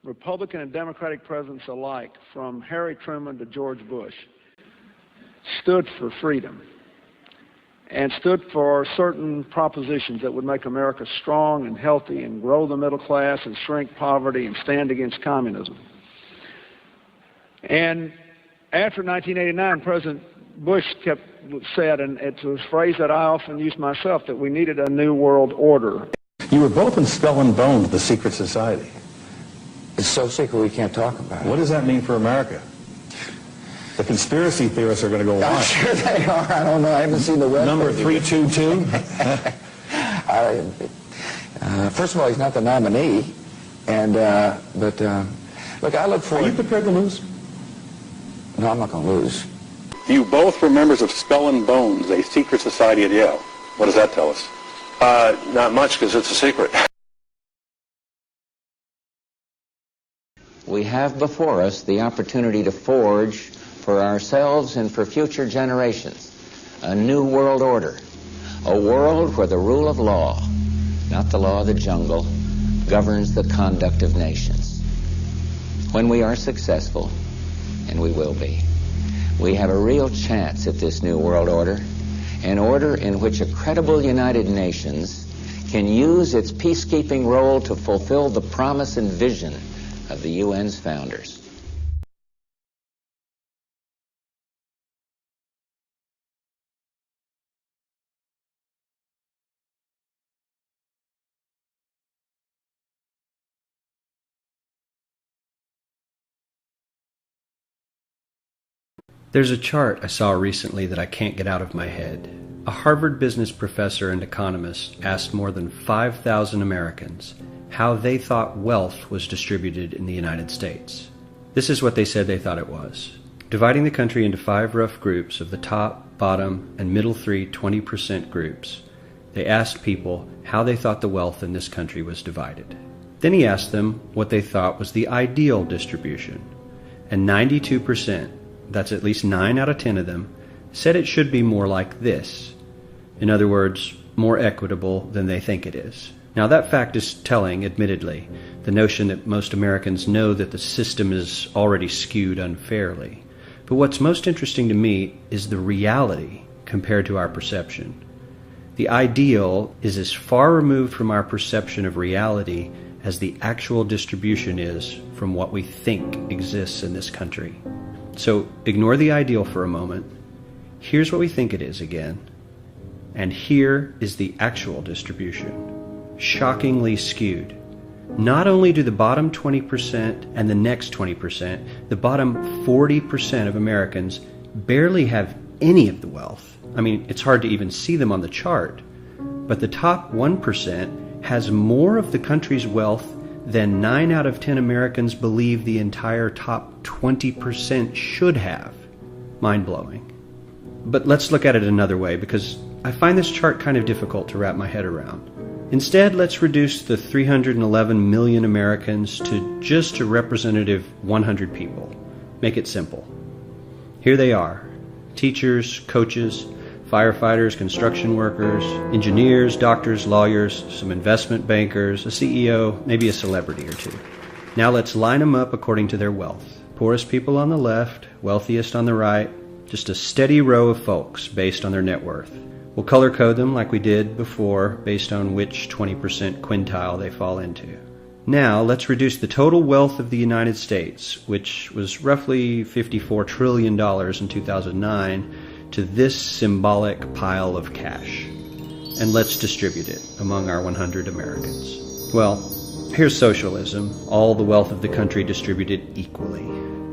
Republican and Democratic presidents alike, from Harry Truman to George Bush, stood for freedom and stood for certain propositions that would make America strong and healthy and grow the middle class and shrink poverty and stand against communism. And after 1989, President Bush said, and it's a phrase that I often use myself, that we needed a new world order. You were both in Skull and Bones, the secret society. It's so secret we can't talk about it. What does that mean for America? The conspiracy theorists are going to go wild. I'm sure they are. I don't know. I haven't seen the web. Number 322? First of all, he's not the nominee. And, look, I look forward... Are you prepared to lose? No, I'm not going to lose. You both were members of Skull and Bones, a secret society at Yale. What does that tell us? Not much, because it's a secret. We have before us the opportunity to forge for ourselves and for future generations a new world order, a world where the rule of law, not the law of the jungle, governs the conduct of nations. When we are successful, and we will be, we have a real chance at this new world order, an order in which a credible United Nations can use its peacekeeping role to fulfill the promise and vision of the UN's founders. There's a chart I saw recently that I can't get out of my head. A Harvard business professor and economist asked more than 5,000 Americans how they thought wealth was distributed in the United States. This is what they said they thought it was. Dividing the country into 5 rough groups of the top, bottom, and middle 3 20% groups, they asked people how they thought the wealth in this country was divided. Then he asked them what they thought was the ideal distribution. And 92%, that's at least 9 out of 10 of them, said it should be more like this. In other words, more equitable than they think it is. Now that fact is telling, admittedly, the notion that most Americans know that the system is already skewed unfairly. But what's most interesting to me is the reality compared to our perception. The ideal is as far removed from our perception of reality as the actual distribution is from what we think exists in this country. So ignore the ideal for a moment. Here's what we think it is again. And here is the actual distribution. Shockingly skewed. Not only do the bottom 20% and the next 20%, the bottom 40% of Americans barely have any of the wealth. I mean, it's hard to even see them on the chart. But the top 1% has more of the country's wealth than 9 out of 10 Americans believe the entire top 20% should have. Mind-blowing. But let's look at it another way, because I find this chart kind of difficult to wrap my head around. Instead, let's reduce the 311 million Americans to just a representative 100 people. Make it simple. Here they are: teachers, coaches, firefighters, construction workers, engineers, doctors, lawyers, some investment bankers, a CEO, maybe a celebrity or two. Now let's line them up according to their wealth. Poorest people on the left, wealthiest on the right, just a steady row of folks based on their net worth. We'll color code them like we did before based on which 20% quintile they fall into. Now let's reduce the total wealth of the United States, which was roughly $54 trillion in 2009, to this symbolic pile of cash. And let's distribute it among our 100 Americans. Well, here's socialism, all the wealth of the country distributed equally.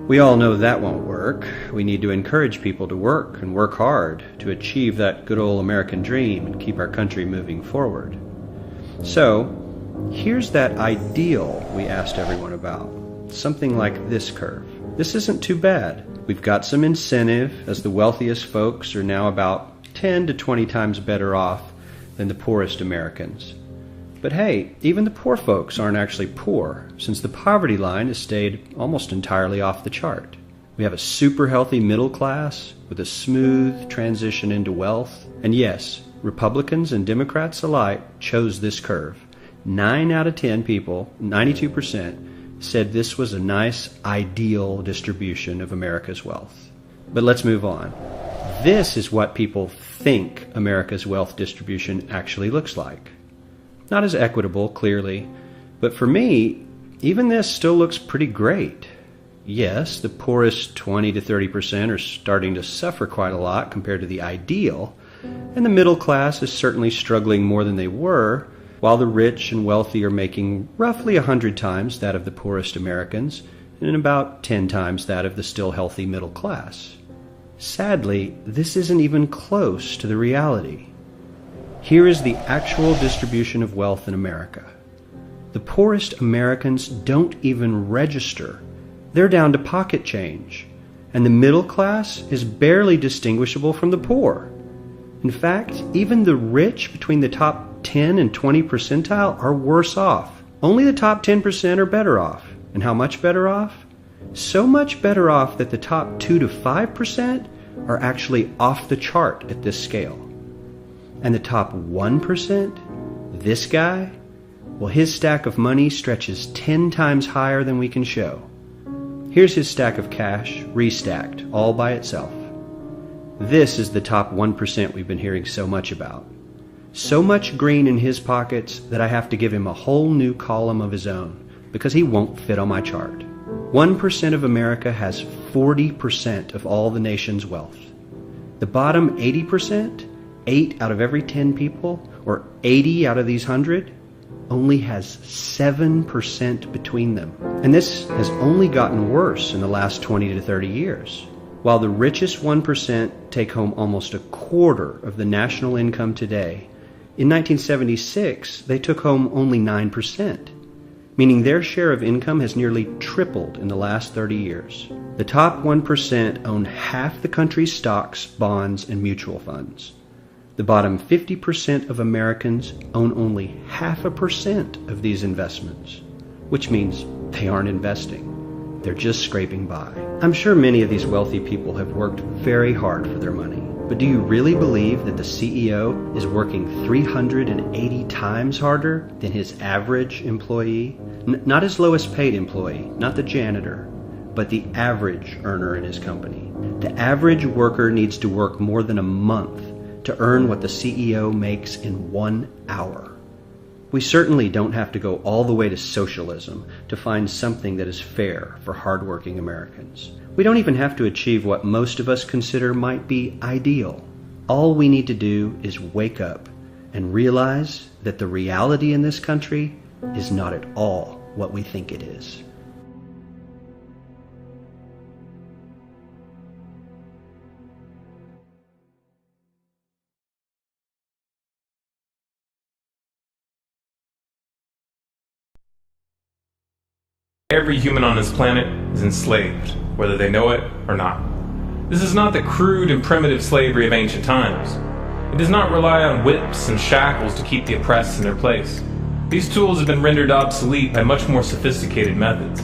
We all know that won't work. We need to encourage people to work and work hard to achieve that good old American dream and keep our country moving forward. So, here's that ideal we asked everyone about. Something like this curve. This isn't too bad. We've got some incentive, as the wealthiest folks are now about 10 to 20 times better off than the poorest Americans. But hey, even the poor folks aren't actually poor, since the poverty line has stayed almost entirely off the chart. We have a super healthy middle class with a smooth transition into wealth. And yes, Republicans and Democrats alike chose this curve. 9 out of 10 people, 92%, said this was a nice, ideal distribution of America's wealth. But let's move on. This is what people think America's wealth distribution actually looks like. Not as equitable, clearly, but for me, even this still looks pretty great. Yes, the poorest 20 to 30% are starting to suffer quite a lot compared to the ideal, and the middle class is certainly struggling more than they were, while the rich and wealthy are making roughly 100 times that of the poorest Americans and about 10 times that of the still healthy middle class. Sadly, this isn't even close to the reality. Here is the actual distribution of wealth in America. The poorest Americans don't even register. They're down to pocket change, and the middle class is barely distinguishable from the poor. In fact, even the rich between the top 10 and 20 percentile are worse off. Only the top 10% are better off. And how much better off? So much better off that the top 2 to 5% are actually off the chart at this scale. And the top 1%, this guy, well, his stack of money stretches 10 times higher than we can show. Here's his stack of cash, restacked, all by itself. This is the top 1% we've been hearing so much about. So much green in his pockets that I have to give him a whole new column of his own because he won't fit on my chart. 1% of America has 40% of all the nation's wealth. The bottom 80%, 8 out of every 10 people, or 80 out of these 100, only has 7% between them. And this has only gotten worse in the last 20 to 30 years. While the richest 1% take home almost a quarter of the national income today, in 1976, they took home only 9%, meaning their share of income has nearly tripled in the last 30 years. The top 1% own half the country's stocks, bonds, and mutual funds. The bottom 50% of Americans own only 0.5% of these investments, which means they aren't investing. They're just scraping by. I'm sure many of these wealthy people have worked very hard for their money. But do you really believe that the CEO is working 380 times harder than his average employee? Not his lowest paid employee, not the janitor, but the average earner in his company. The average worker needs to work more than a month to earn what the CEO makes in 1 hour. We certainly don't have to go all the way to socialism to find something that is fair for hardworking Americans. We don't even have to achieve what most of us consider might be ideal. All we need to do is wake up and realize that the reality in this country is not at all what we think it is. Every human on this planet is enslaved, whether they know it or not. This is not the crude and primitive slavery of ancient times. It does not rely on whips and shackles to keep the oppressed in their place. These tools have been rendered obsolete by much more sophisticated methods.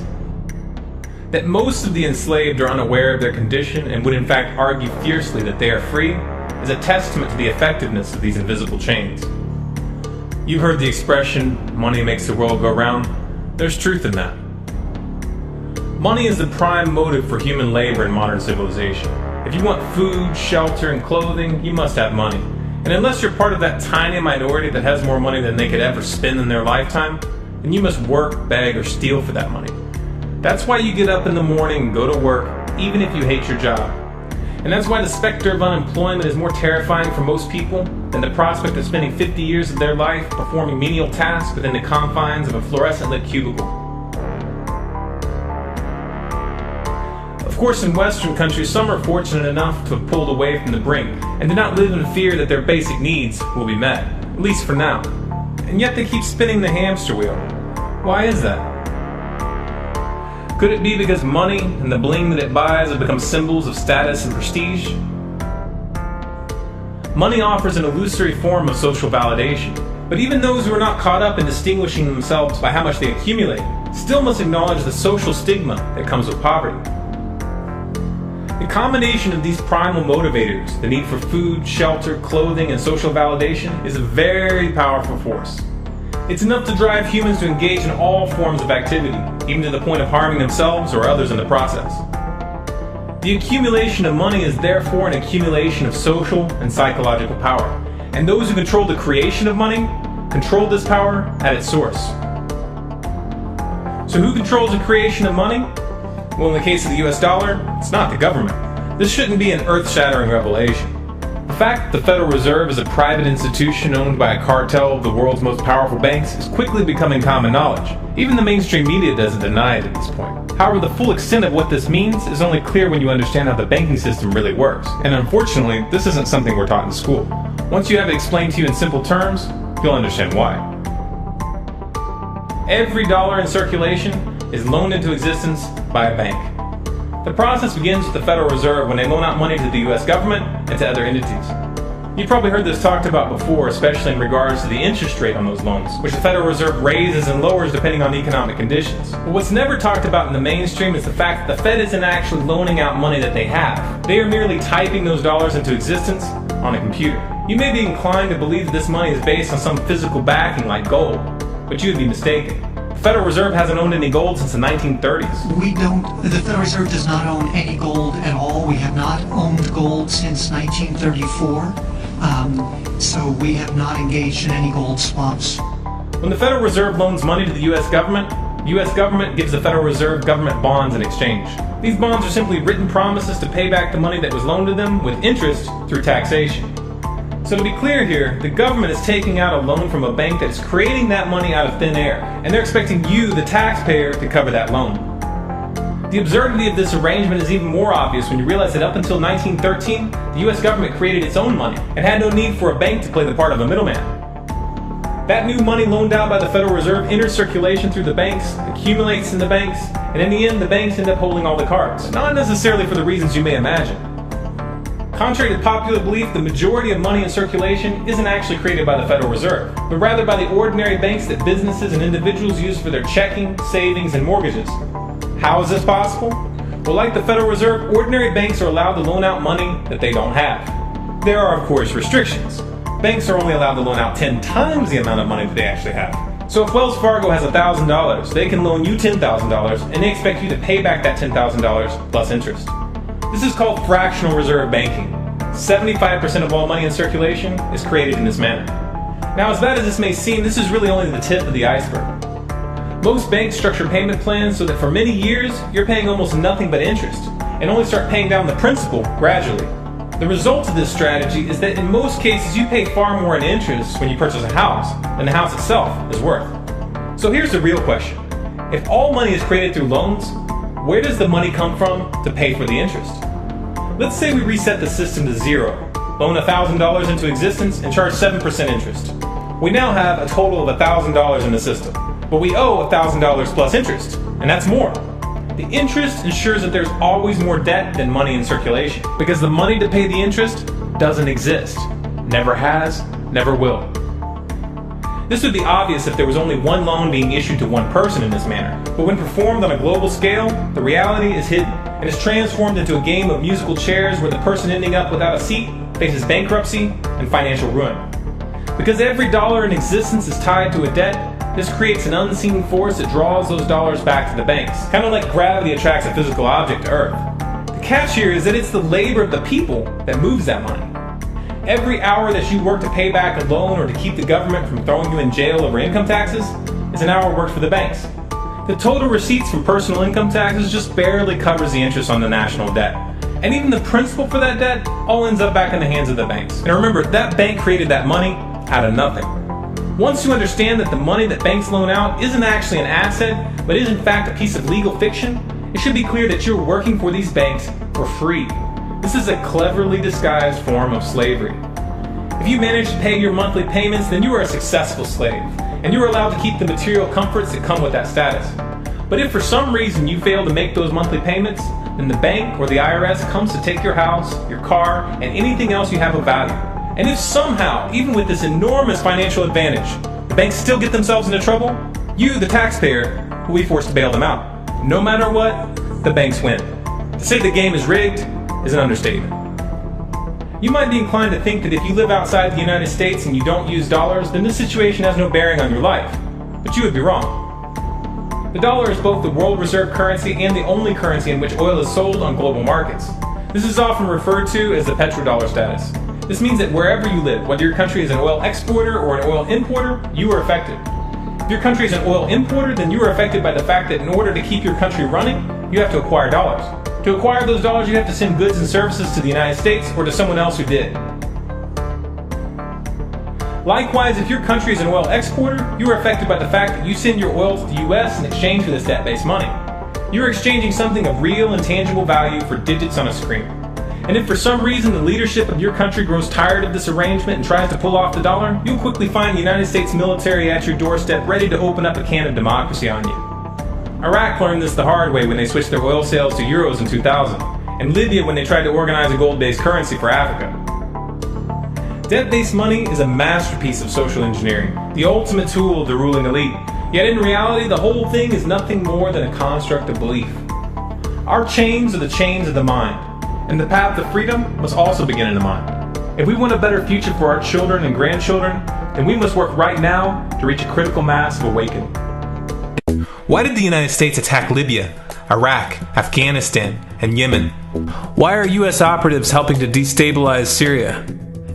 That most of the enslaved are unaware of their condition and would in fact argue fiercely that they are free is a testament to the effectiveness of these invisible chains. You've heard the expression, money makes the world go round. There's truth in that. Money is the prime motive for human labor in modern civilization. If you want food, shelter, and clothing, you must have money. And unless you're part of that tiny minority that has more money than they could ever spend in their lifetime, then you must work, beg, or steal for that money. That's why you get up in the morning and go to work, even if you hate your job. And that's why the specter of unemployment is more terrifying for most people than the prospect of spending 50 years of their life performing menial tasks within the confines of a fluorescent-lit cubicle. Of course, in Western countries, some are fortunate enough to have pulled away from the brink and do not live in fear that their basic needs will be met, at least for now. And yet they keep spinning the hamster wheel. Why is that? Could it be because money and the bling that it buys have become symbols of status and prestige? Money offers an illusory form of social validation, but even those who are not caught up in distinguishing themselves by how much they accumulate still must acknowledge the social stigma that comes with poverty. The combination of these primal motivators, the need for food, shelter, clothing, and social validation, is a very powerful force. It's enough to drive humans to engage in all forms of activity, even to the point of harming themselves or others in the process. The accumulation of money is therefore an accumulation of social and psychological power, and those who control the creation of money control this power at its source. So who controls the creation of money? Well, in the case of the US dollar, it's not the government. This shouldn't be an earth-shattering revelation. The fact that the Federal Reserve is a private institution owned by a cartel of the world's most powerful banks is quickly becoming common knowledge. Even the mainstream media doesn't deny it at this point. However, the full extent of what this means is only clear when you understand how the banking system really works. And unfortunately, this isn't something we're taught in school. Once you have it explained to you in simple terms, you'll understand why. Every dollar in circulation is loaned into existence by a bank. The process begins with the Federal Reserve when they loan out money to the US government and to other entities. You've probably heard this talked about before, especially in regards to the interest rate on those loans, which the Federal Reserve raises and lowers depending on economic conditions. But what's never talked about in the mainstream is the fact that the Fed isn't actually loaning out money that they have. They are merely typing those dollars into existence on a computer. You may be inclined to believe that this money is based on some physical backing like gold, but you would be mistaken. The Federal Reserve hasn't owned any gold since the 1930s. The Federal Reserve does not own any gold at all. We have not owned gold since 1934. So we have not engaged in any gold swaps. When the Federal Reserve loans money to the US government gives the Federal Reserve government bonds in exchange. These bonds are simply written promises to pay back the money that was loaned to them with interest through taxation. So to be clear here, the government is taking out a loan from a bank that is creating that money out of thin air, and they're expecting you, the taxpayer, to cover that loan. The absurdity of this arrangement is even more obvious when you realize that up until 1913, the US government created its own money and had no need for a bank to play the part of a middleman. That new money loaned out by the Federal Reserve enters circulation through the banks, accumulates in the banks, and in the end the banks end up holding all the cards. Not necessarily for the reasons you may imagine. Contrary to popular belief, the majority of money in circulation isn't actually created by the Federal Reserve, but rather by the ordinary banks that businesses and individuals use for their checking, savings, and mortgages. How is this possible? Well, like the Federal Reserve, ordinary banks are allowed to loan out money that they don't have. There are, of course, restrictions. Banks are only allowed to loan out 10 times the amount of money that they actually have. So if Wells Fargo has $1,000, they can loan you $10,000, and they expect you to pay back that $10,000 plus interest. This is called fractional reserve banking. 75% of all money in circulation is created in this manner. Now, as bad as this may seem, this is really only the tip of the iceberg. Most banks structure payment plans so that for many years, you're paying almost nothing but interest, and only start paying down the principal gradually. The result of this strategy is that in most cases, you pay far more in interest when you purchase a house than the house itself is worth. So here's the real question. If all money is created through loans, where does the money come from to pay for the interest? Let's say we reset the system to zero, loan $1,000 into existence, and charge 7% interest. We now have a total of $1,000 in the system, but we owe $1,000 plus interest, and that's more. The interest ensures that there's always more debt than money in circulation, because the money to pay the interest doesn't exist. Never has, never will. This would be obvious if there was only one loan being issued to one person in this manner, but when performed on a global scale, the reality is hidden and is transformed into a game of musical chairs where the person ending up without a seat faces bankruptcy and financial ruin. Because every dollar in existence is tied to a debt, this creates an unseen force that draws those dollars back to the banks, kind of like gravity attracts a physical object to Earth. The catch here is that it's the labor of the people that moves that money. Every hour that you work to pay back a loan or to keep the government from throwing you in jail over income taxes is an hour worked for the banks. The total receipts from personal income taxes just barely covers the interest on the national debt. And even the principal for that debt all ends up back in the hands of the banks. And remember, that bank created that money out of nothing. Once you understand that the money that banks loan out isn't actually an asset, but is in fact a piece of legal fiction, it should be clear that you're working for these banks for free. This is a cleverly disguised form of slavery. If you manage to pay your monthly payments, then you are a successful slave, and you are allowed to keep the material comforts that come with that status. But if for some reason you fail to make those monthly payments, then the bank or the IRS comes to take your house, your car, and anything else you have of value. And if somehow, even with this enormous financial advantage, the banks still get themselves into trouble, you, the taxpayer, will be forced to bail them out. No matter what, the banks win. To say the game is rigged is an understatement. You might be inclined to think that if you live outside the United States and you don't use dollars, then this situation has no bearing on your life. But you would be wrong. The dollar is both the world reserve currency and the only currency in which oil is sold on global markets. This is often referred to as the petrodollar status. This means that wherever you live, whether your country is an oil exporter or an oil importer, you are affected. If your country is an oil importer, then you are affected by the fact that in order to keep your country running, you have to acquire dollars. To acquire those dollars, you have to send goods and services to the United States or to someone else who did. Likewise, if your country is an oil exporter, you are affected by the fact that you send your oil to the US in exchange for this debt-based money. You are exchanging something of real and tangible value for digits on a screen. And if for some reason the leadership of your country grows tired of this arrangement and tries to pull off the dollar, you'll quickly find the United States military at your doorstep ready to open up a can of democracy on you. Iraq learned this the hard way when they switched their oil sales to euros in 2000, and Libya when they tried to organize a gold-based currency for Africa. Debt-based money is a masterpiece of social engineering, the ultimate tool of the ruling elite. Yet in reality, the whole thing is nothing more than a construct of belief. Our chains are the chains of the mind, and the path to freedom must also begin in the mind. If we want a better future for our children and grandchildren, then we must work right now to reach a critical mass of awakening. Why did the United States attack Libya, Iraq, Afghanistan, and Yemen? Why are U.S. operatives helping to destabilize Syria?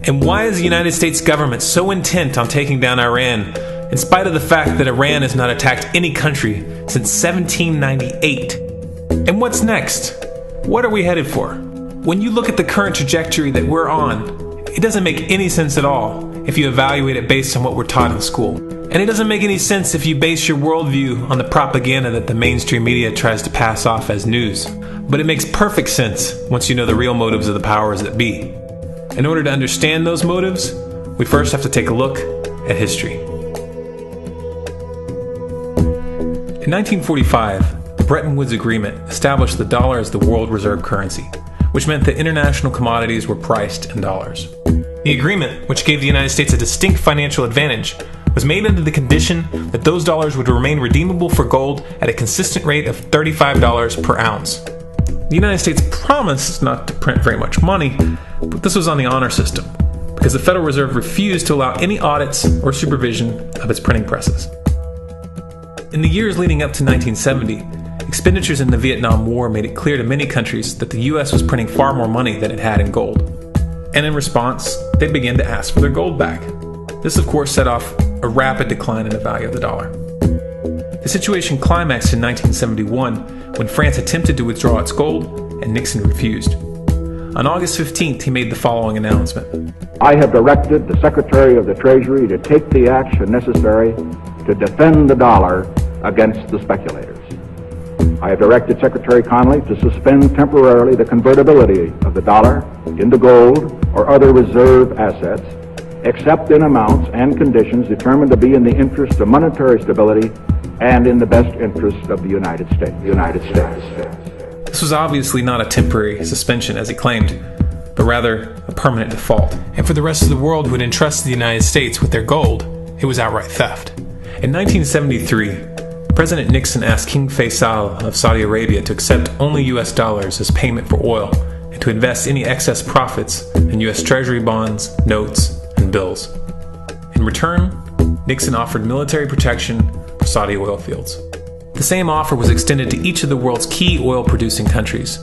And why is the United States government so intent on taking down Iran, in spite of the fact that Iran has not attacked any country since 1798? And what's next? What are we headed for? When you look at the current trajectory that we're on, it doesn't make any sense at all if you evaluate it based on what we're taught in school. And it doesn't make any sense if you base your worldview on the propaganda that the mainstream media tries to pass off as news. But it makes perfect sense once you know the real motives of the powers that be. In order to understand those motives, we first have to take a look at history. In 1945, the Bretton Woods Agreement established the dollar as the world reserve currency, which meant that international commodities were priced in dollars. The agreement, which gave the United States a distinct financial advantage, was made under the condition that those dollars would remain redeemable for gold at a consistent rate of $35 per ounce. The United States promised not to print very much money, but this was on the honor system, because the Federal Reserve refused to allow any audits or supervision of its printing presses. In the years leading up to 1970, expenditures in the Vietnam War made it clear to many countries that the U.S. was printing far more money than it had in gold. And in response, they began to ask for their gold back. This, of course, set off a rapid decline in the value of the dollar. The situation climaxed in 1971 when France attempted to withdraw its gold and Nixon refused. On August 15th, he made the following announcement. I have directed the Secretary of the Treasury to take the action necessary to defend the dollar against the speculators. I have directed Secretary Connally to suspend temporarily the convertibility of the dollar into gold or other reserve assets, except in amounts and conditions determined to be in the interest of monetary stability and in the best interest of the United States. This was obviously not a temporary suspension, as he claimed, but rather a permanent default. And for the rest of the world who had entrusted the United States with their gold, it was outright theft. In 1973, President Nixon asked King Faisal of Saudi Arabia to accept only U.S. dollars as payment for oil and to invest any excess profits in U.S. Treasury bonds, notes, and bills. In return, Nixon offered military protection for Saudi oil fields. The same offer was extended to each of the world's key oil-producing countries,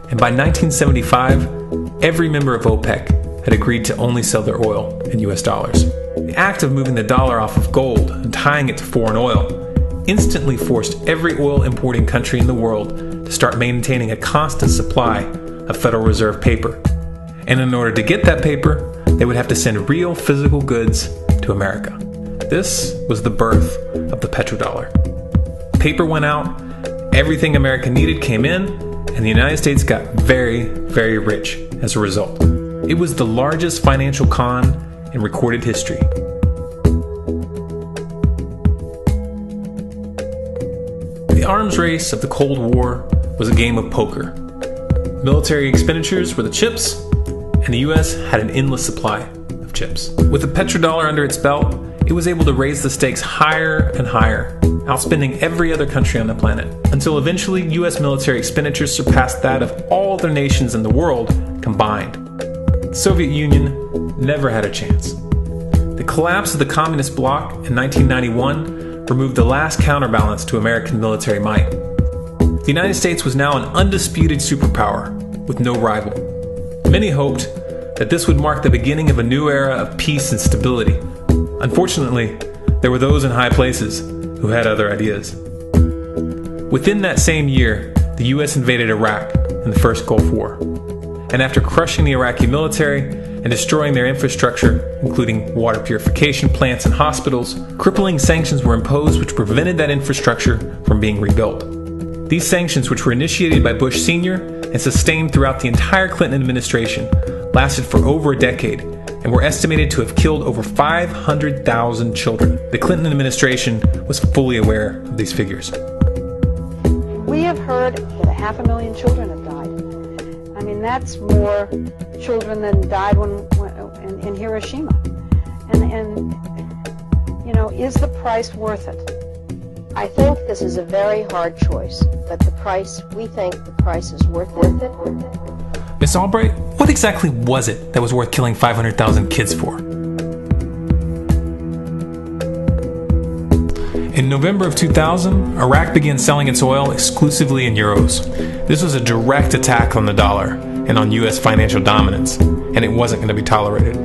and by 1975, every member of OPEC had agreed to only sell their oil in U.S. dollars. The act of moving the dollar off of gold and tying it to foreign oil instantly forced every oil-importing country in the world to start maintaining a constant supply of Federal Reserve paper. And in order to get that paper, they would have to send real physical goods to America. This was the birth of the petrodollar. Paper went out, everything America needed came in, and the United States got very, very rich as a result. It was the largest financial con in recorded history. The arms race of the Cold War was a game of poker. Military expenditures were the chips, and the U.S. had an endless supply of chips. With the petrodollar under its belt, it was able to raise the stakes higher and higher, outspending every other country on the planet, until eventually U.S. military expenditures surpassed that of all other nations in the world combined. the Soviet Union never had a chance. The collapse of the communist bloc in 1991 removed the last counterbalance to American military might. The United States was now an undisputed superpower with no rival. Many hoped that this would mark the beginning of a new era of peace and stability. Unfortunately, there were those in high places who had other ideas. Within that same year, the U.S. invaded Iraq in the first Gulf War. And after crushing the Iraqi military and destroying their infrastructure, including water purification plants and hospitals, crippling sanctions were imposed which prevented that infrastructure from being rebuilt. These sanctions, which were initiated by Bush Sr. and sustained throughout the entire Clinton administration, lasted for over a decade and were estimated to have killed over 500,000 children. The Clinton administration was fully aware of these figures. We have heard that 500,000 children have died. I mean, that's more children than died in Hiroshima. And, you know, is the price worth it? I think this is a very hard choice, but we think the price is worth it. Miss Albright, what exactly was it that was worth killing 500,000 kids for? In November of 2000, Iraq began selling its oil exclusively in euros. This was a direct attack on the dollar and on U.S. financial dominance, and it wasn't going to be tolerated.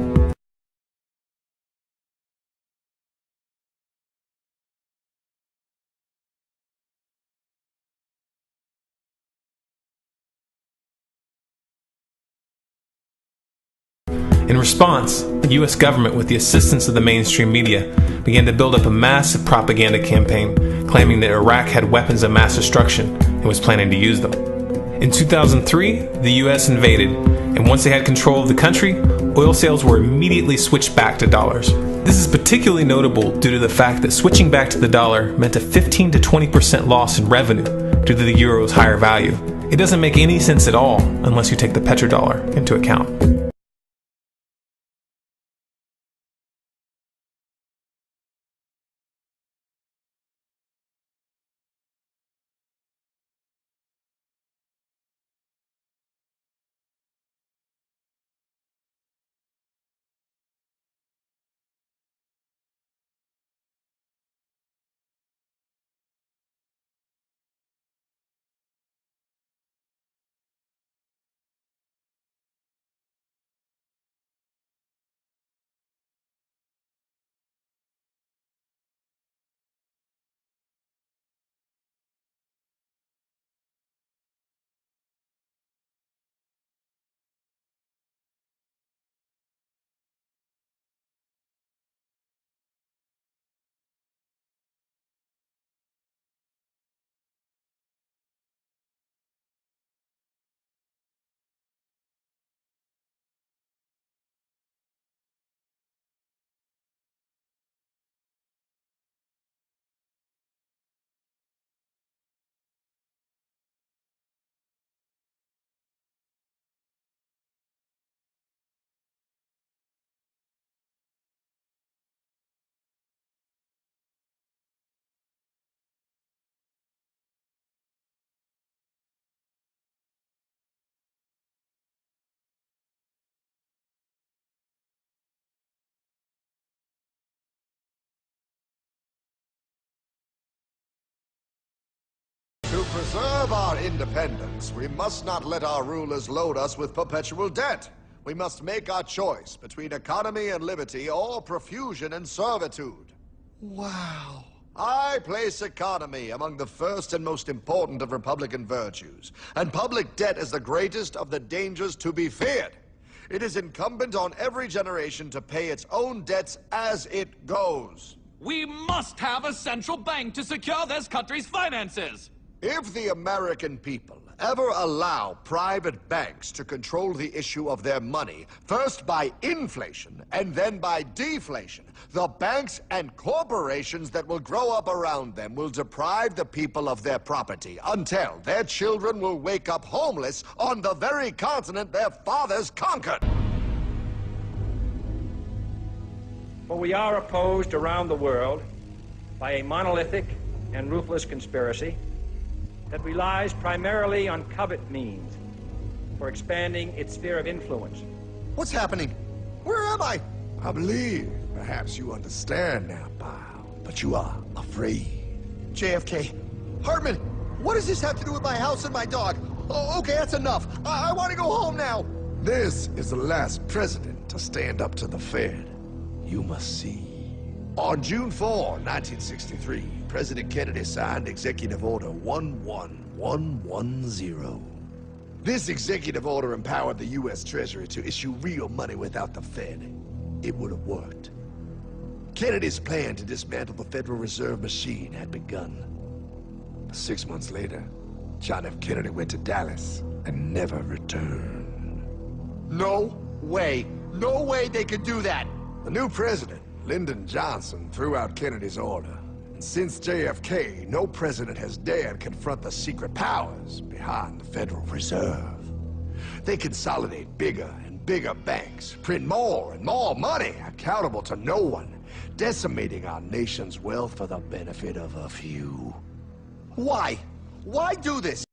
In response, the U.S. government, with the assistance of the mainstream media, began to build up a massive propaganda campaign claiming that Iraq had weapons of mass destruction and was planning to use them. In 2003, the U.S. invaded, and once they had control of the country, oil sales were immediately switched back to dollars. This is particularly notable due to the fact that switching back to the dollar meant a 15 to 20% loss in revenue due to the euro's higher value. It doesn't make any sense at all unless you take the petrodollar into account. To preserve our independence, we must not let our rulers load us with perpetual debt. We must make our choice between economy and liberty or profusion and servitude. Wow. I place economy among the first and most important of Republican virtues, and public debt is the greatest of the dangers to be feared. It is incumbent on every generation to pay its own debts as it goes. We must have a central bank to secure this country's finances. If the American people ever allow private banks to control the issue of their money, first by inflation and then by deflation, the banks and corporations that will grow up around them will deprive the people of their property until their children will wake up homeless on the very continent their fathers conquered. For we are opposed around the world by a monolithic and ruthless conspiracy that relies primarily on covert means for expanding its sphere of influence What's happening? Where am I? I believe perhaps you understand now, pal, but you are afraid. JFK. Hartman, what does this have to do with my house and my dog? Oh, okay, that's enough. I want to go home now. This is the last president to stand up to the Fed. You must see. On June 4, 1963, President Kennedy signed Executive Order 11110. This executive order empowered the U.S. Treasury to issue real money without the Fed. It would have worked. Kennedy's plan to dismantle the Federal Reserve machine had begun. 6 months later, John F. Kennedy went to Dallas and never returned. No way. No way they could do that. The new president, Lyndon Johnson, threw out Kennedy's order. And since JFK, no president has dared confront the secret powers behind the Federal Reserve. They consolidate bigger and bigger banks, print more and more money, accountable to no one, decimating our nation's wealth for the benefit of a few. Why? Why do this?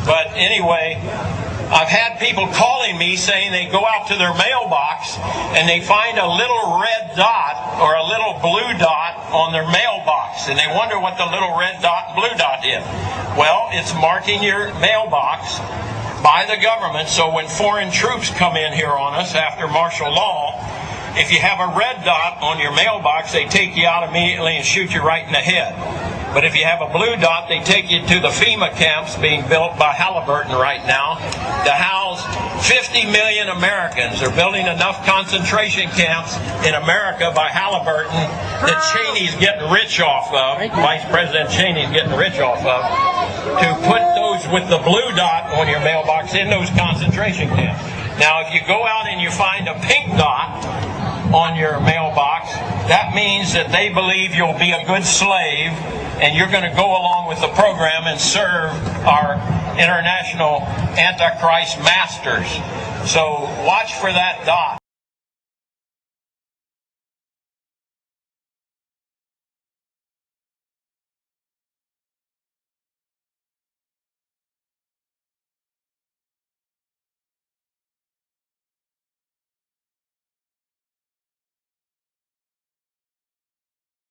But anyway, I've had people calling me saying they go out to their mailbox and they find a little red dot or a little blue dot on their mailbox, and they wonder what the little red dot and blue dot is. Well, it's marking your mailbox by the government, so when foreign troops come in here on us after martial law, if you have a red dot on your mailbox, they take you out immediately and shoot you right in the head. But if you have a blue dot, they take you to the FEMA camps being built by Halliburton right now to house 50 million Americans. They're building enough concentration camps in America by Halliburton that Cheney's getting rich off of, Vice President Cheney's getting rich off of, to put those with the blue dot on your mailbox in those concentration camps. Now, if you go out and you find a pink dot on your mailbox, that means that they believe you'll be a good slave and you're going to go along with the program and serve our international Antichrist masters. So watch for that dot.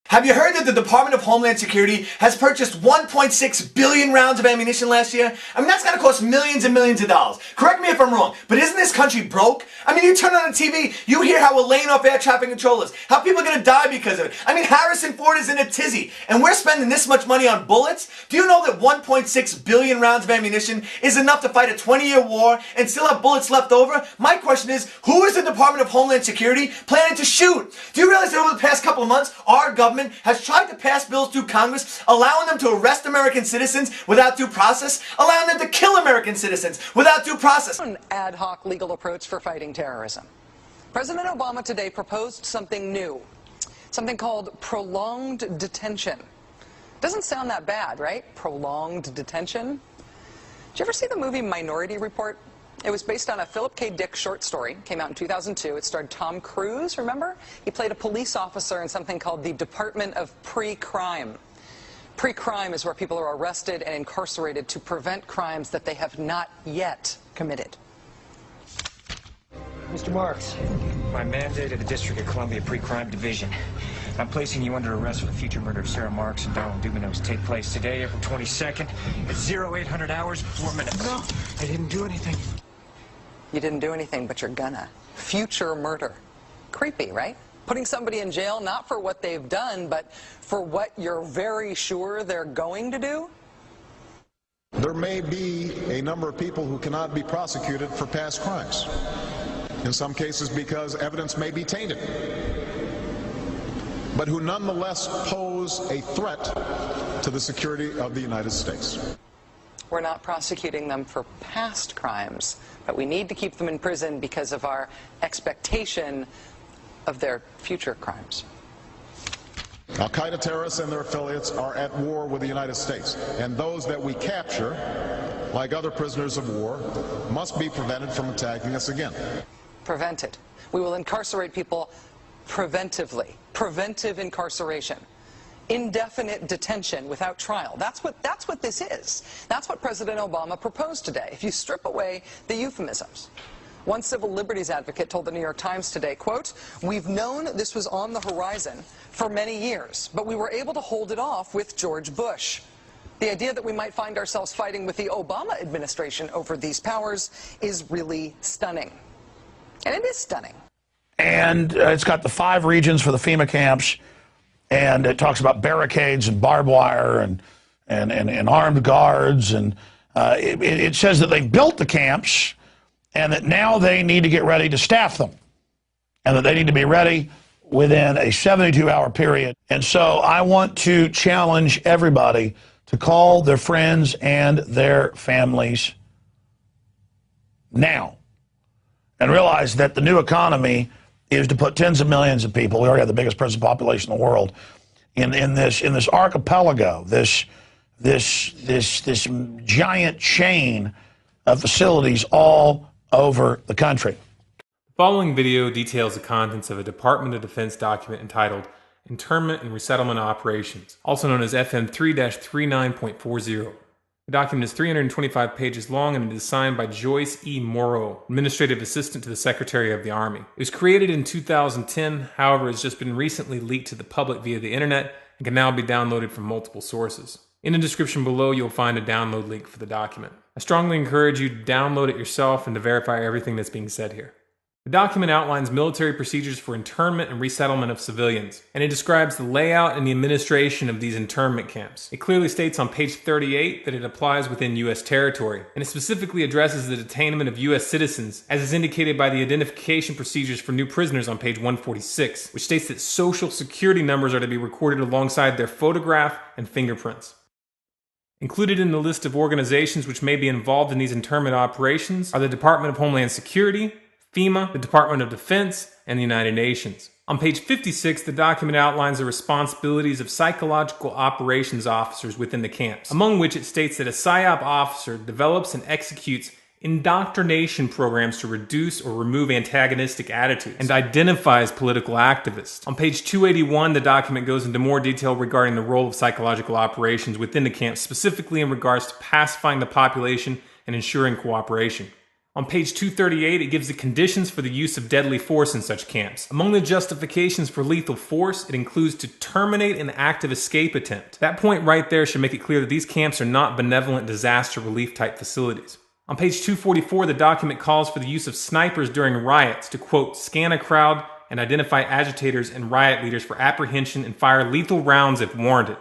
Have you heard that the Department of Homeland Security has purchased 1.6 billion rounds of ammunition last year? I mean, that's got to cost millions and millions of dollars. Correct me if I'm wrong, but isn't this country broke? I mean, you turn on the TV, you hear how we're laying off air traffic controllers, how people are going to die because of it. I mean, Harrison Ford is in a tizzy, and we're spending this much money on bullets? Do you know that 1.6 billion rounds of ammunition is enough to fight a 20-year war and still have bullets left over? My question is, who is the Department of Homeland Security planning to shoot? Do you realize that over the past couple of months, our government has tried to pass bills through Congress allowing them to arrest American citizens without due process, allowing them to kill American citizens without due process? An ad hoc legal approach for fighting terrorism. President Obama today proposed something new, something called prolonged detention. Doesn't sound that bad, right? Prolonged detention. Did you ever see the movie Minority Report? It was based on a Philip K. Dick short story. Came out in 2002. It starred Tom Cruise, remember? He played a police officer in something called the Department of Pre-Crime. Pre-crime is where people are arrested and incarcerated to prevent crimes that they have not yet committed. Mr. Marks, by mandate of the District of Columbia Pre-Crime Division, I'm placing you under arrest for the future murder of Sarah Marks and Donald Dumanos. Take place today, April 22nd, at 0800 hours, 4 minutes. No, I didn't do anything. You didn't do anything, but you're gonna. Future murder. Creepy, right? Putting somebody in jail not for what they've done, but for what you're very sure they're going to do? There may be a number of people who cannot be prosecuted for past crimes. In some cases because evidence may be tainted, but who nonetheless pose a threat to the security of the United States. We're not prosecuting them for past crimes, but we need to keep them in prison because of our expectation of their future crimes. Al-Qaeda terrorists and their affiliates are at war with the United States, and those that we capture, like other prisoners of war, must be prevented from attacking us again. Prevented. We will incarcerate people preventively. Preventive incarceration. Indefinite detention without trial. That's what this is. That's what President Obama proposed today, if you strip away the euphemisms. One civil liberties advocate told the New York Times today, quote, "We've known this was on the horizon for many years, but we were able to hold it off with George Bush. The idea that we might find ourselves fighting with the Obama administration over these powers is really stunning." And it is stunning. And it's got the 5 regions for the FEMA camps, and it talks about barricades and barbed wire and armed guards, and it says that they built the camps and that now they need to get ready to staff them, and that they need to be ready within a 72-hour period. And so I want to challenge everybody to call their friends and their families now and realize that the new economy is to put tens of millions of people, we already have the biggest prison population in the world, in this archipelago, this giant chain of facilities all over the country. The following video details the contents of a Department of Defense document entitled Internment and Resettlement Operations, also known as FM 3-39.40. The The document is 325 pages long and it is signed by Joyce E. Morrow, Administrative Assistant to the Secretary of the Army. It was created in 2010, however, has just been recently leaked to the public via the internet and can now be downloaded from multiple sources. In the description below, you'll find a download link for the document. I strongly encourage you to download it yourself and to verify everything that's being said here. The document outlines military procedures for internment and resettlement of civilians, and it describes the layout and the administration of these internment camps. It clearly states on page 38 that it applies within U.S. territory, and it specifically addresses the detainment of U.S. citizens, as is indicated by the identification procedures for new prisoners on page 146, which states that social security numbers are to be recorded alongside their photograph and fingerprints. Included in the list of organizations which may be involved in these internment operations are the Department of Homeland Security, FEMA, the Department of Defense, and the United Nations. On page 56, the document outlines the responsibilities of psychological operations officers within the camps, among which it states that a PSYOP officer develops and executes indoctrination programs to reduce or remove antagonistic attitudes and identifies political activists. On page 281, the document goes into more detail regarding the role of psychological operations within the camps, specifically in regards to pacifying the population and ensuring cooperation. On page 238, it gives the conditions for the use of deadly force in such camps. Among the justifications for lethal force, it includes to terminate an active escape attempt. That point right there should make it clear that these camps are not benevolent disaster relief type facilities. On page 244, the document calls for the use of snipers during riots to, quote, scan a crowd and identify agitators and riot leaders for apprehension and fire lethal rounds if warranted.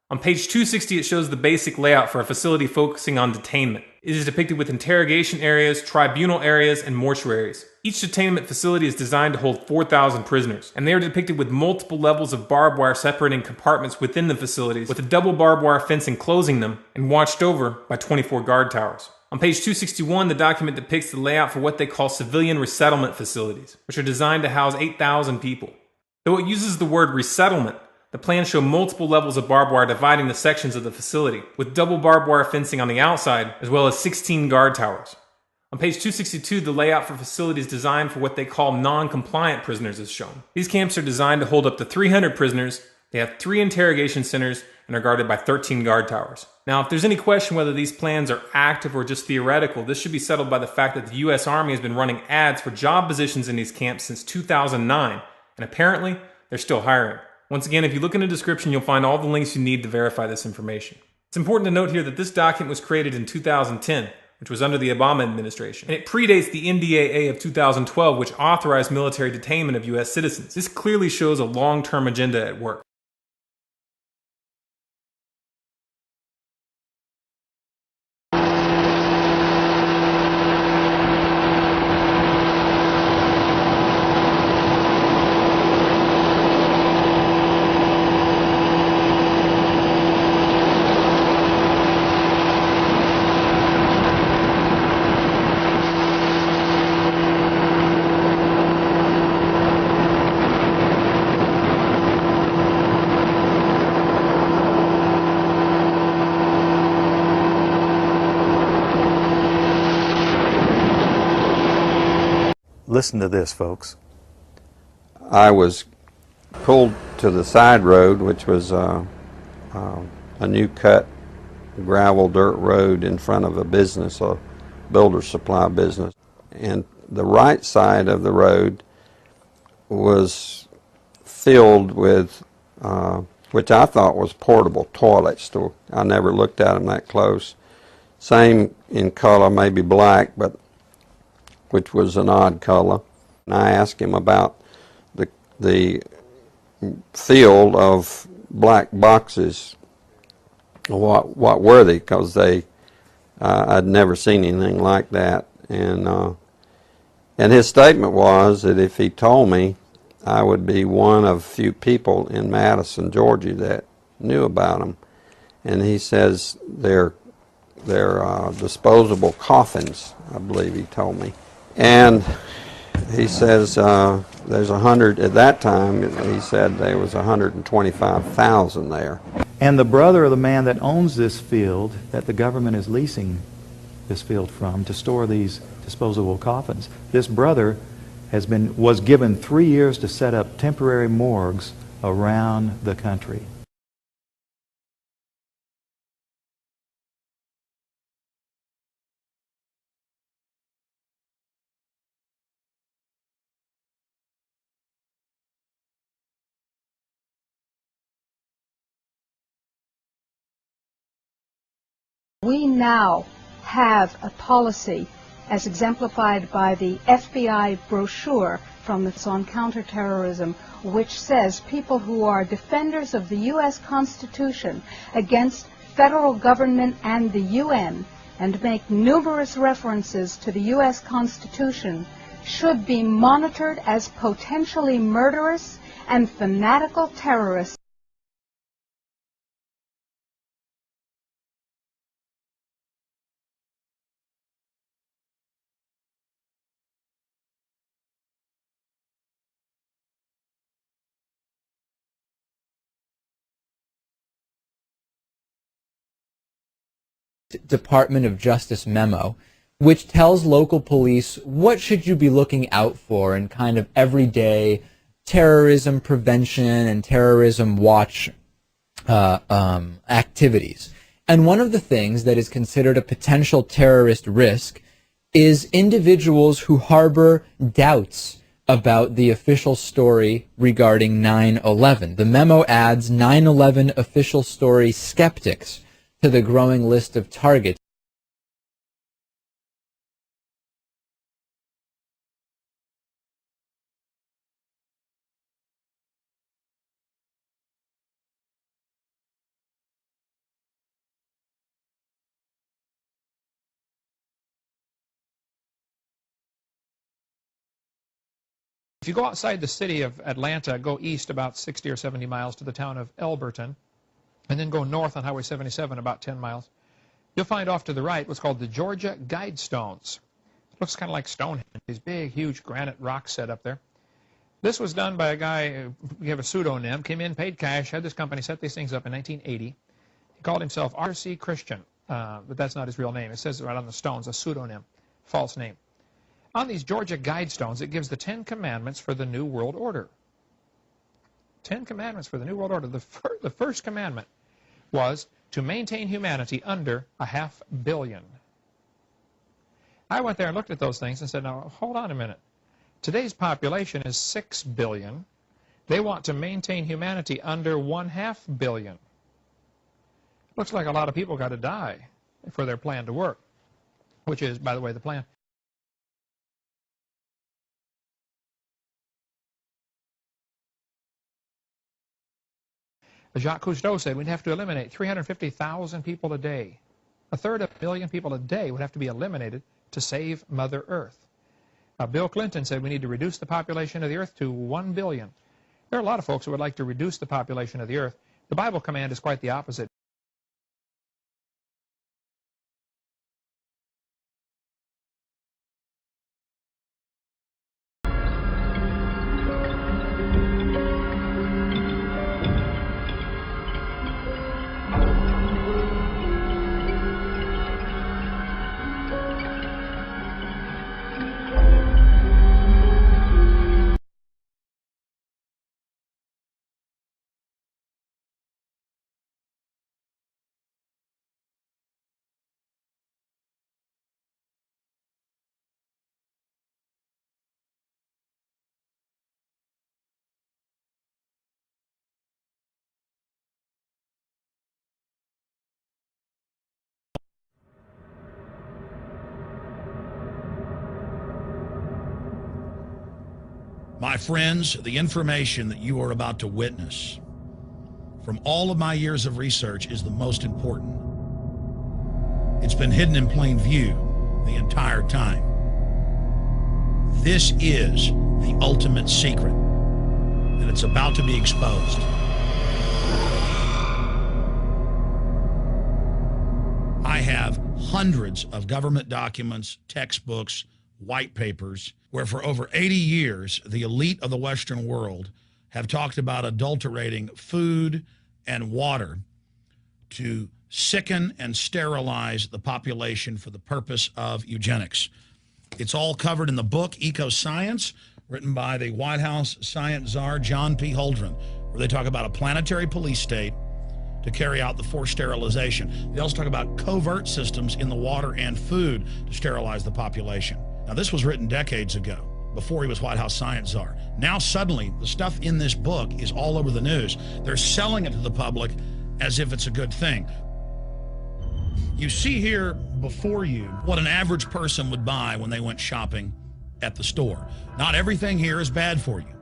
On page 260, it shows the basic layout for a facility focusing on detainment. It is depicted with interrogation areas, tribunal areas, and mortuaries. Each detainment facility is designed to hold 4,000 prisoners, and they are depicted with multiple levels of barbed wire separating compartments within the facilities, with a double barbed wire fence enclosing them, and watched over by 24 guard towers. On page 261, the document depicts the layout for what they call civilian resettlement facilities, which are designed to house 8,000 people. Though it uses the word resettlement, the plans show multiple levels of barbed wire dividing the sections of the facility, with double barbed wire fencing on the outside, as well as 16 guard towers. On page 262, the layout for facilities designed for what they call non-compliant prisoners is shown. These camps are designed to hold up to 300 prisoners, they have 3 interrogation centers, and are guarded by 13 guard towers. Now, if there's any question whether these plans are active or just theoretical, this should be settled by the fact that the U.S. Army has been running ads for job positions in these camps since 2009, and apparently, they're still hiring. Once again, if you look in the description, you'll find all the links you need to verify this information. It's important to note here that this document was created in 2010, which was under the Obama administration, and it predates the NDAA of 2012, which authorized military detainment of U.S. citizens. This clearly shows a long-term agenda at work. Listen to this, folks. I was pulled to the side road, which was a new cut gravel dirt road in front of a business, a builder supply business. And the right side of the road was filled with, which I thought was portable toilets. I never looked at them that close. Same in color, maybe black, but which was an odd color. And I asked him about the field of black boxes. What were they? Because I'd never seen anything like that. And his statement was that if he told me, I would be one of few people in Madison, Georgia that knew about them. And he says they're disposable coffins, I believe he told me. And he says there's 100, at that time he said there was 125,000 there. And the brother of the man that owns this field, that the government is leasing this field from to store these disposable coffins, this brother was given 3 years to set up temporary morgues around the country. We now have a policy as exemplified by the FBI brochure from the on counterterrorism, which says people who are defenders of the U.S. Constitution against federal government and the UN and make numerous references to the U.S. Constitution should be monitored as potentially murderous and fanatical terrorists. Department of Justice memo, which tells local police what should you be looking out for in kind of everyday terrorism prevention and terrorism watch activities. And one of the things that is considered a potential terrorist risk is individuals who harbor doubts about the official story regarding 9/11. The memo adds 9/11 official story skeptics to the growing list of targets. If you go outside the city of Atlanta, go east about 60 or 70 miles to the town of Elberton, and then go north on Highway 77 about 10 miles, you'll find off to the right what's called the Georgia Guidestones. It looks kind of like Stonehenge, these big, huge granite rocks set up there. This was done by a guy, we have a pseudonym, came in, paid cash, had this company set these things up in 1980. He called himself R.C. Christian, but that's not his real name. It says right on the stones, a pseudonym, false name. On these Georgia Guidestones, it gives the 10 Commandments for the New World Order. 10 Commandments for the New World Order. The first commandment was to maintain humanity under 500 million. I went there and looked at those things and said, now, hold on a minute. Today's population is 6 billion. They want to maintain humanity under 0.5 billion. Looks like a lot of people got to die for their plan to work, which is, by the way, the plan. Jacques Cousteau said we'd have to eliminate 350,000 people a day. 1/3 of a million people a day would have to be eliminated to save Mother Earth. Bill Clinton said we need to reduce the population of the Earth to 1 billion. There are a lot of folks who would like to reduce the population of the Earth. The Bible command is quite the opposite. My friends, the information that you are about to witness from all of my years of research is the most important. It's been hidden in plain view the entire time. This is the ultimate secret, and it's about to be exposed. I have hundreds of government documents, textbooks, white papers, where for over 80 years, the elite of the Western world have talked about adulterating food and water to sicken and sterilize the population for the purpose of eugenics. It's all covered in the book Eco-Science, written by the White House science czar, John P. Holdren, where they talk about a planetary police state to carry out the forced sterilization. They also talk about covert systems in the water and food to sterilize the population. Now, this was written decades ago, before he was White House science czar. Now, suddenly, the stuff in this book is all over the news. They're selling it to the public as if it's a good thing. You see here before you what an average person would buy when they went shopping at the store. Not everything here is bad for you,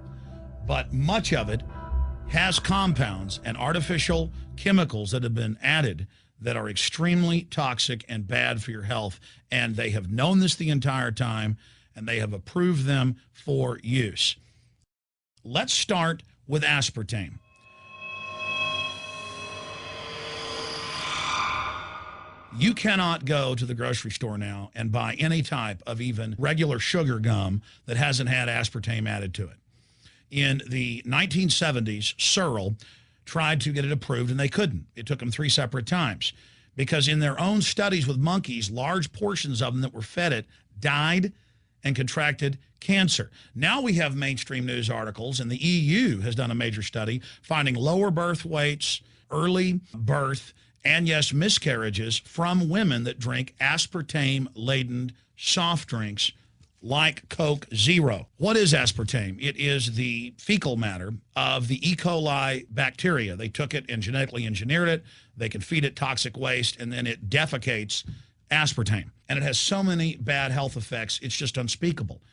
but much of it has compounds and artificial chemicals that have been added that are extremely toxic and bad for your health. And they have known this the entire time, and they have approved them for use. Let's start with aspartame. You cannot go to the grocery store now and buy any type of even regular sugar gum that hasn't had aspartame added to it. In the 1970s, Searle tried to get it approved, and they couldn't. It took them 3 separate times because in their own studies with monkeys, large portions of them that were fed it died and contracted cancer. Now we have mainstream news articles, and the EU has done a major study finding lower birth weights, early birth, and yes, miscarriages from women that drink aspartame-laden soft drinks like Coke Zero. What is aspartame? It is the fecal matter of the E. coli bacteria. They took it and genetically engineered it. They can feed it toxic waste, and then it defecates aspartame. And it has so many bad health effects, it's just unspeakable.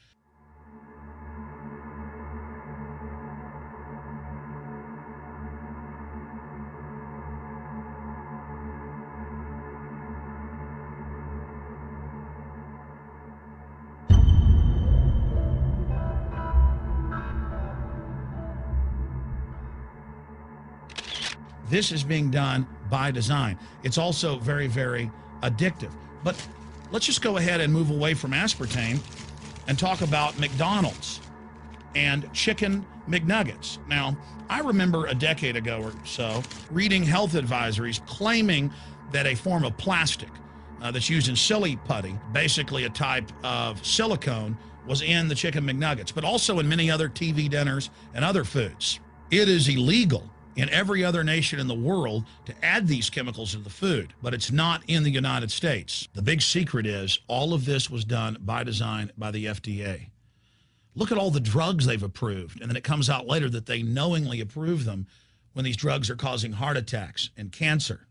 This is being done by design. It's also very, very addictive. But let's just go ahead and move away from aspartame and talk about McDonald's and chicken McNuggets. Now, I remember a decade ago or so reading health advisories claiming that a form of plastic that's used in silly putty, basically a type of silicone, was in the chicken McNuggets, but also in many other TV dinners and other foods. It is illegal in every other nation in the world to add these chemicals to the food, but it's not in the United States. The big secret is all of this was done by design by the FDA. Look at all the drugs they've approved, and then it comes out later that they knowingly approve them when these drugs are causing heart attacks and cancer.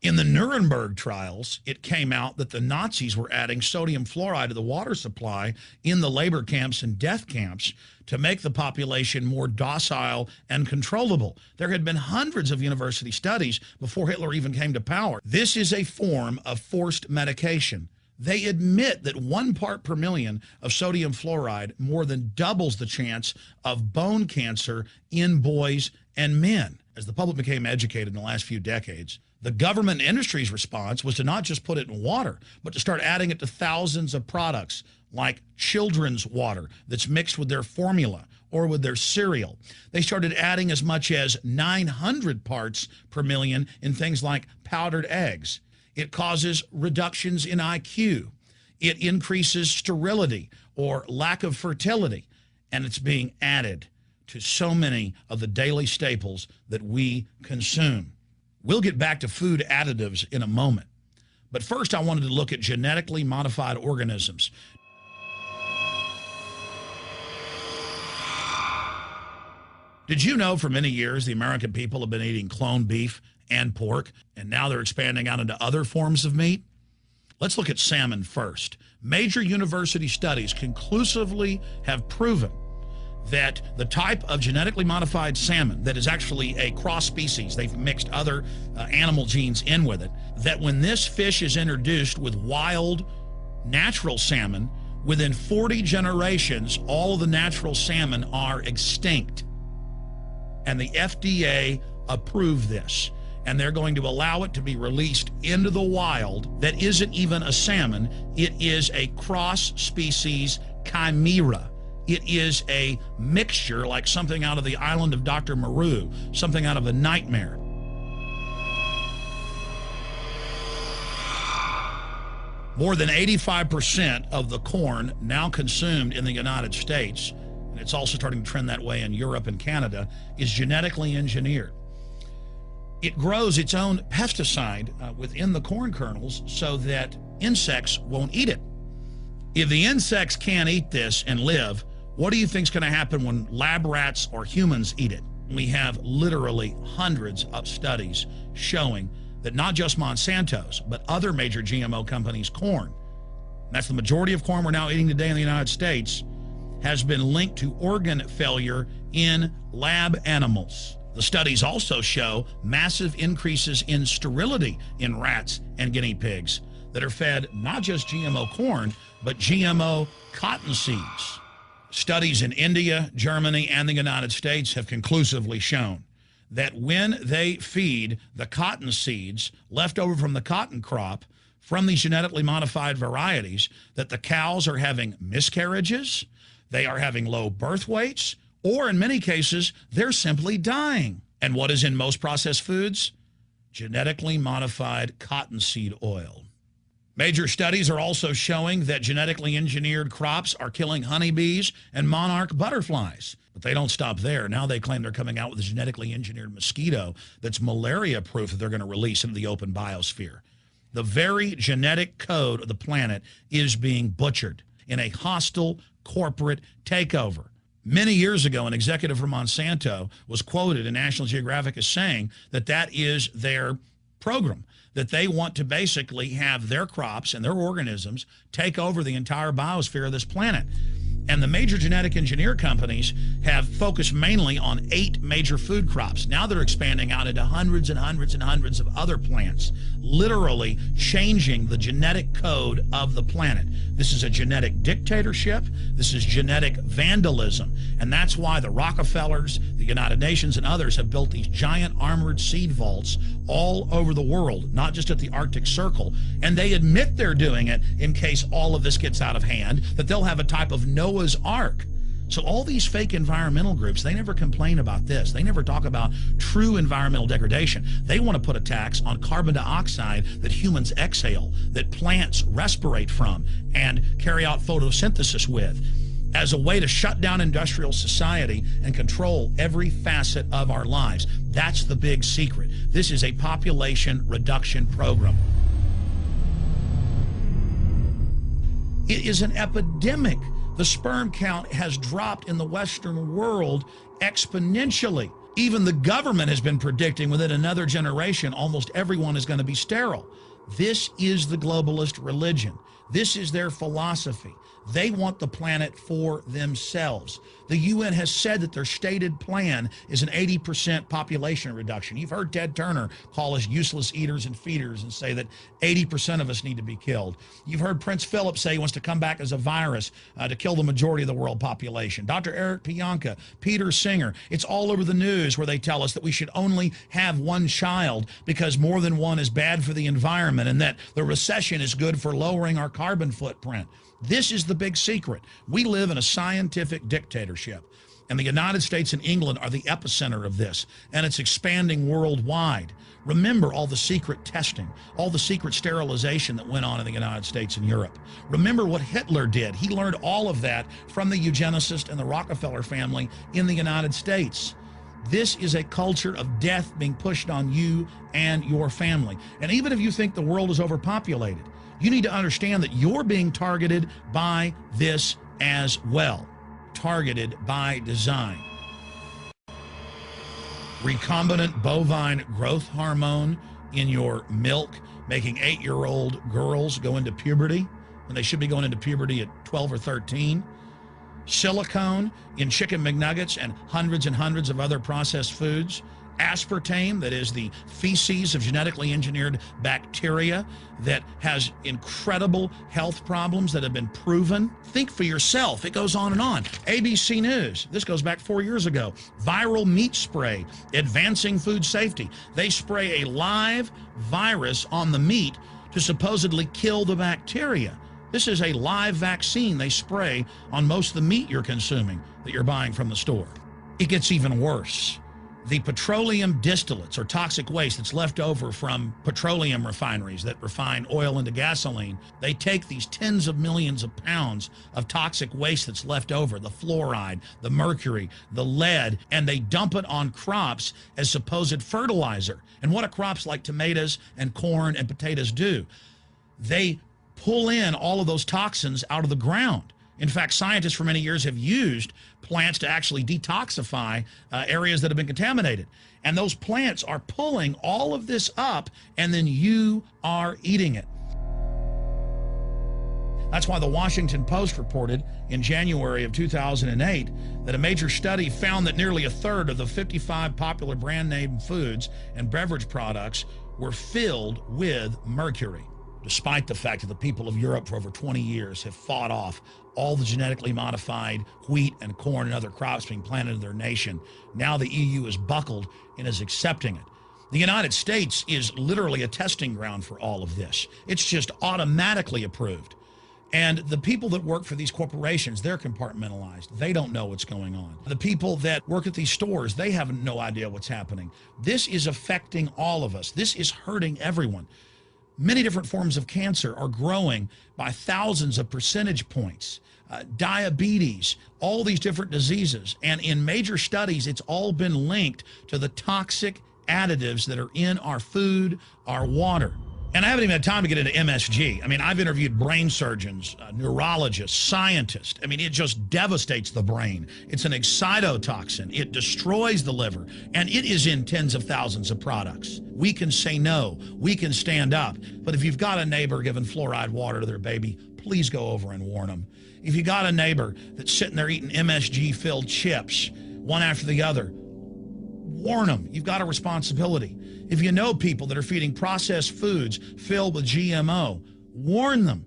In the Nuremberg trials, it came out that the Nazis were adding sodium fluoride to the water supply in the labor camps and death camps to make the population more docile and controllable. There had been hundreds of university studies before Hitler even came to power. This is a form of forced medication. They admit that 1 part per million of sodium fluoride more than doubles the chance of bone cancer in boys and men. As the public became educated in the last few decades, the government and industry's response was to not just put it in water, but to start adding it to thousands of products like children's water that's mixed with their formula or with their cereal. They started adding as much as 900 parts per million in things like powdered eggs. It causes reductions in IQ. It increases sterility or lack of fertility, and it's being added to so many of the daily staples that we consume. We'll get back to food additives in a moment. But first, I wanted to look at genetically modified organisms. Did you know for many years the American people have been eating cloned beef and pork, and now they're expanding out into other forms of meat? Let's look at salmon first. Major university studies conclusively have proven that the type of genetically modified salmon that is actually a cross species, they've mixed other animal genes in with it, that when this fish is introduced with wild natural salmon, within 40 generations, all of the natural salmon are extinct. And the FDA approved this, and they're going to allow it to be released into the wild. That isn't even a salmon, it is a cross species chimera. It is a mixture like something out of the island of Dr. Moreau, something out of a nightmare. More than 85% of the corn now consumed in the United States, and it's also starting to trend that way in Europe and Canada, is genetically engineered. It grows its own pesticide within the corn kernels so that insects won't eat it. If the insects can't eat this and live, what do you think is going to happen when lab rats or humans eat it? We have literally hundreds of studies showing that not just Monsanto's, but other major GMO companies' corn, and that's the majority of corn we're now eating today in the United States, has been linked to organ failure in lab animals. The studies also show massive increases in sterility in rats and guinea pigs that are fed not just GMO corn, but GMO cotton seeds. Studies in India, Germany, and the United States have conclusively shown that when they feed the cotton seeds left over from the cotton crop from these genetically modified varieties, that the cows are having miscarriages, they are having low birth weights, or in many cases, they're simply dying. And what is in most processed foods? Genetically modified cottonseed oil. Major studies are also showing that genetically engineered crops are killing honeybees and monarch butterflies. But they don't stop there. Now they claim they're coming out with a genetically engineered mosquito that's malaria-proof that they're going to release into the open biosphere. The very genetic code of the planet is being butchered in a hostile corporate takeover. Many years ago, an executive from Monsanto was quoted in National Geographic as saying that that is their program, that they want to basically have their crops and their organisms take over the entire biosphere of this planet. And the major genetic engineer companies have focused mainly on 8 major food crops. Now they're expanding out into hundreds and hundreds and hundreds of other plants, literally changing the genetic code of the planet. This is a genetic dictatorship. This is genetic vandalism. And that's why the Rockefellers, the United Nations, and others have built these giant armored seed vaults all over the world, not just at the Arctic Circle. And they admit they're doing it in case all of this gets out of hand, that they'll have a type of Noah's Ark. So all these fake environmental groups, they never complain about this. They never talk about true environmental degradation. They want to put a tax on carbon dioxide that humans exhale, that plants respirate from and carry out photosynthesis with, as a way to shut down industrial society and control every facet of our lives. That's the big secret. This is a population reduction program. It is an epidemic. The sperm count has dropped in the Western world exponentially. Even the government has been predicting within another generation, almost everyone is going to be sterile. This is the globalist religion. This is their philosophy. They want the planet for themselves. The UN has said that their stated plan is an 80% population reduction. You've heard Ted Turner call us useless eaters and feeders and say that 80% of us need to be killed. You've heard Prince Philip say he wants to come back as a virus to kill the majority of the world population. Dr. Eric Pianka, Peter Singer, it's all over the news where they tell us that we should only have one child because more than one is bad for the environment and that the recession is good for lowering our carbon footprint. This is the big secret. We live in a scientific dictatorship, and the United States and England are the epicenter of this, and it's expanding worldwide. Remember all the secret testing, all the secret sterilization that went on in the United States and Europe. Remember what Hitler did. He learned all of that from the eugenicist and the Rockefeller family in the United States. This is a culture of death being pushed on you and your family. And even if you think the world is overpopulated, you need to understand that you're being targeted by this as well. Targeted by design. Recombinant bovine growth hormone in your milk, making 8-year-old girls go into puberty when they should be going into puberty at 12 or 13. Silicone in chicken McNuggets and hundreds of other processed foods. Aspartame, that is the feces of genetically engineered bacteria that has incredible health problems that have been proven. Think for yourself. It goes on and on. ABC News, this goes back 4 years ago. Viral meat spray, advancing food safety. They spray a live virus on the meat to supposedly kill the bacteria. This is a live vaccine they spray on most of the meat you're consuming that you're buying from the store. It gets even worse. The petroleum distillates, or toxic waste that's left over from petroleum refineries that refine oil into gasoline, they take these tens of millions of pounds of toxic waste that's left over, the fluoride, the mercury, the lead, and they dump it on crops as supposed fertilizer. And what do crops like tomatoes and corn and potatoes do? They pull in all of those toxins out of the ground. In fact, scientists for many years have used plants to actually detoxify areas that have been contaminated. And those plants are pulling all of this up, and then you are eating it. That's why the Washington Post reported in January of 2008 that a major study found that nearly a third of the 55 popular brand name foods and beverage products were filled with mercury. Despite the fact that the people of Europe for over 20 years have fought off all the genetically modified wheat and corn and other crops being planted in their nation, now the EU is buckled and is accepting it. The United States is literally a testing ground for all of this. It's just automatically approved. And the people that work for these corporations, they're compartmentalized. They don't know what's going on. The people that work at these stores, they have no idea what's happening. This is affecting all of us. This is hurting everyone. Many different forms of cancer are growing by thousands of percentage points. Diabetes, all these different diseases. And in major studies, it's all been linked to the toxic additives that are in our food, our water. And I haven't even had time to get into MSG. I mean, I've interviewed brain surgeons, neurologists, scientists. I mean, it just devastates the brain. It's an excitotoxin. It destroys the liver, and it is in tens of thousands of products. We can say no. We can stand up. But if you've got a neighbor giving fluoride water to their baby, please go over and warn them. If you got a neighbor that's sitting there eating MSG-filled chips, one after the other, warn them. You've got a responsibility. If you know people that are feeding processed foods filled with GMO, warn them.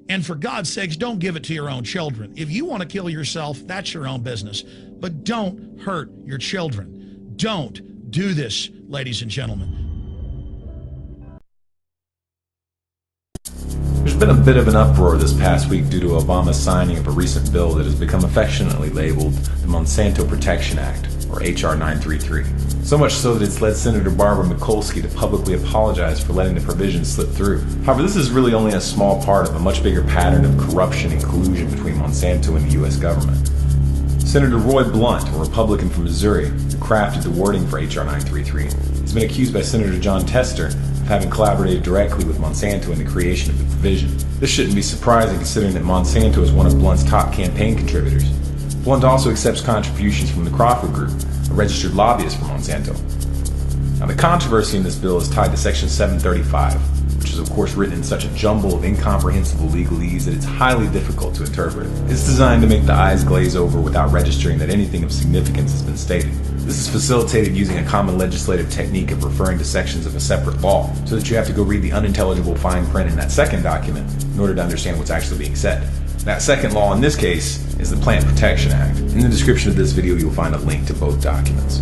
And for God's sakes, don't give it to your own children. If you want to kill yourself, that's your own business. But don't hurt your children. Don't do this, ladies and gentlemen. There's been a bit of an uproar this past week due to Obama's signing of a recent bill that has become affectionately labeled the Monsanto Protection Act, or H.R. 933. So much so that it's led Senator Barbara Mikulski to publicly apologize for letting the provisions slip through. However, this is really only a small part of a much bigger pattern of corruption and collusion between Monsanto and the U.S. government. Senator Roy Blunt, a Republican from Missouri, who crafted the wording for H.R. 933, has been accused by Senator John Tester of having collaborated directly with Monsanto in the creation of the provision. This shouldn't be surprising considering that Monsanto is one of Blunt's top campaign contributors. Blunt also accepts contributions from the Crawford Group, a registered lobbyist for Monsanto. Now, the controversy in this bill is tied to Section 735, which is of course written in such a jumble of incomprehensible legalese that it's highly difficult to interpret. It's designed to make the eyes glaze over without registering that anything of significance has been stated. This is facilitated using a common legislative technique of referring to sections of a separate law, so that you have to go read the unintelligible fine print in that second document in order to understand what's actually being said. That second law in this case is the Plant Protection Act. In the description of this video, you'll find a link to both documents.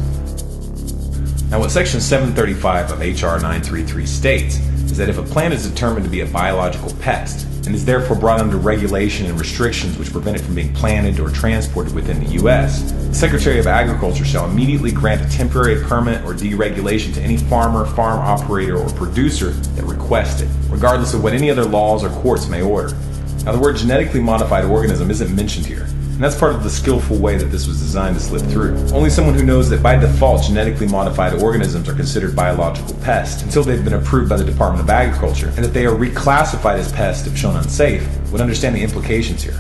Now, what Section 735 of H.R. 933 states is that if a plant is determined to be a biological pest and is therefore brought under regulation and restrictions which prevent it from being planted or transported within the U.S., the Secretary of Agriculture shall immediately grant a temporary permit or deregulation to any farmer, farm operator, or producer that requests it, regardless of what any other laws or courts may order. Now, the word genetically modified organism isn't mentioned here, and that's part of the skillful way that this was designed to slip through. Only someone who knows that by default genetically modified organisms are considered biological pests until they've been approved by the Department of Agriculture, and that they are reclassified as pests if shown unsafe, would understand the implications here.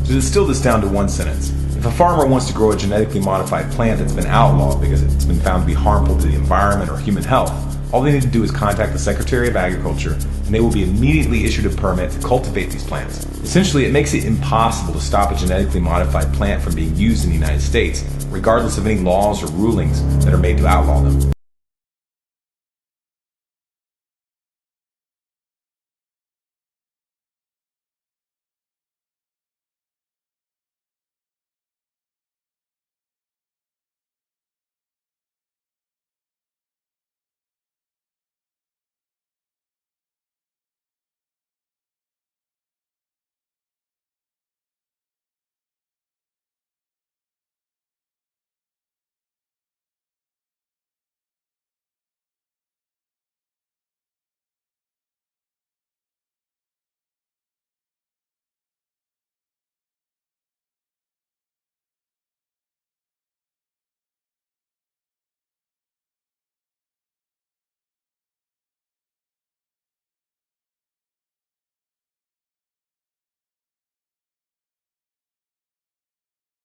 To distill this down to one sentence, if a farmer wants to grow a genetically modified plant that's been outlawed because it's been found to be harmful to the environment or human health, all they need to do is contact the Secretary of Agriculture, and they will be immediately issued a permit to cultivate these plants. Essentially, it makes it impossible to stop a genetically modified plant from being used in the United States, regardless of any laws or rulings that are made to outlaw them.